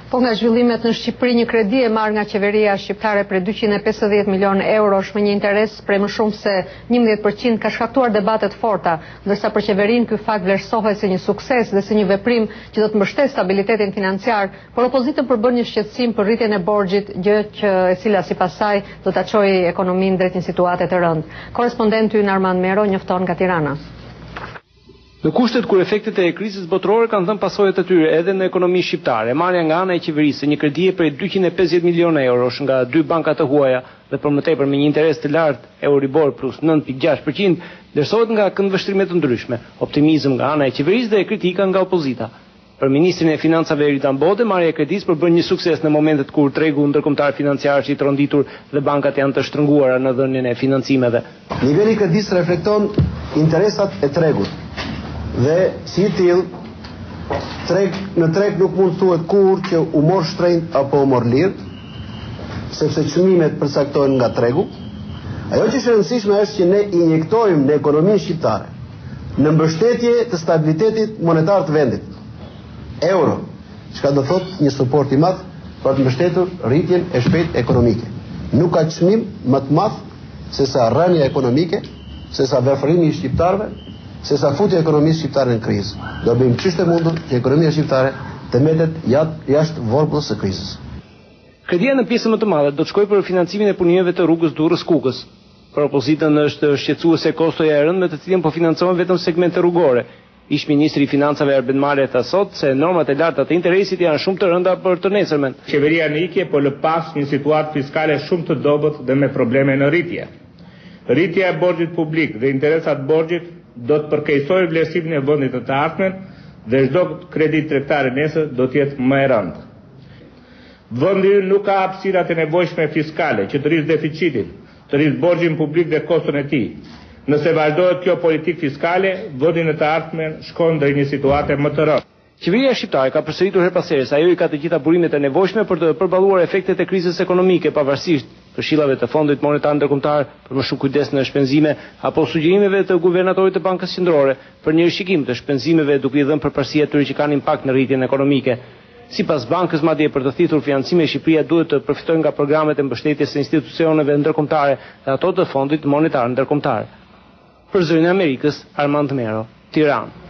Po nga zhvillimet në Shqipëri, një kredi e marrë nga qeveria shqiptare për 250 milion euro me një interes prej më shumë se 11% ka shkaktuar debatet forta, ndërsa për qeverinë ky fakt vlerësohet si një sukses dhe si një veprim që do të mbështetë stabilitetin financiar, por opozitën përbën një shqetësim për rritjen e borxhit, gjë e cila sipas saj do ta çojë ekonominë drejt një situate të rëndë. Korrespondenti ynë Armand Mero njofton nga Tirana. Në kushtet kur efektet e krizës botërore kanë dhënë pasojat e tyre edhe në ekonominë shqiptare, marrja nga ana e qeverisë një kredi prej 250 milionë eurosh nga dy banka të huaja dhe për më tepër me një interes të lartë Euribor plus 9.6%, vlerësohet nga këndvështrime të ndryshme, optimizëm nga ana e qeverisë dhe kritika nga opozita. Për ministrin e financave Eritan Bode, marrja e kredisë përbën një sukses në momentet kur tregu ndërkombëtar financiar është i tronditur dhe bankat janë të shtrënguara në dhënien e financimeve. Niveli i kredisë reflekton interesat e tregut. Dhe si i tillë, në treg nuk mund thuhet kur që u mor shtrenjt apo u mor lirë, sepse çmimet përcaktohen nga tregu. Ajo që është e rëndësishme është që ne injektojmë në ekonominë shqiptare në mbështetje të stabilitetit monetar të vendit. Euro, çka do thotë një suport i madh për të mbështetur rritjen e shpejtë ekonomike. Nuk ka çmim më të madh se sa rënja ekonomike, se sa varfërimi i shqiptarëve, se sa futja ekonomisë shqiptare në krizë. Do bëjmë çështë e mundur që ekonomia shqiptare të mbetet jashtë vorbullës së krizës. Kredia në pjesën më të madhe do të shkojë për financimin e punimeve të rrugës Durrës-Kukës. Për opozitën është shqetësuese kostoja e rëndë me të cilën po financohen vetëm segmente rrugore. Ish ministri i financave Arben Marre tha sot se normat e larta të interesit janë shumë të rënda për të nesërmen. Qeveria në ikje po lë pas një situatë fiskale shumë të dobët dhe me probleme në rritje. Rritja e borxhit publik dhe interesat borxhit do të përkeqësojë vlerësimin e vendit të ardhmen dhe çdo kredi tregtar nesër do të jetë më e rëndë. Vendi nuk ka hapësirat e nevojshme fiskale që të rrisë deficitin, të rrisë borxhin publik dhe koston e tij. Nëse vazhdohet kjo politikë fiskale, vendi në të ardhmen shkon drejt një situate më të rëndë. Qeveria shqiptare ka përsëritur her pas here se ajo i ka të gjitha burimet e nevojshme për të përballuar efektet e krizës ekonomike, pavarësisht këshillave të Fondit Monetar Ndërkombëtar për më shumë kujdes në shpenzime apo sugjerimeve të guvernatorit të Bankës Qendrore për një rishikim të shpenzimeve duke i dhënë përparësi atyre që kanë impakt në rritjen ekonomike. Sipas bankës, madje për të thithur financime, Shqipëria duhet të përfitojë nga programet e mbështetjes së institucioneve ndërkombëtare dhe ato të Fondit Monetar Ndërkombëtar. Për Zërin e Amerikës, Armand Mero, Tiranë.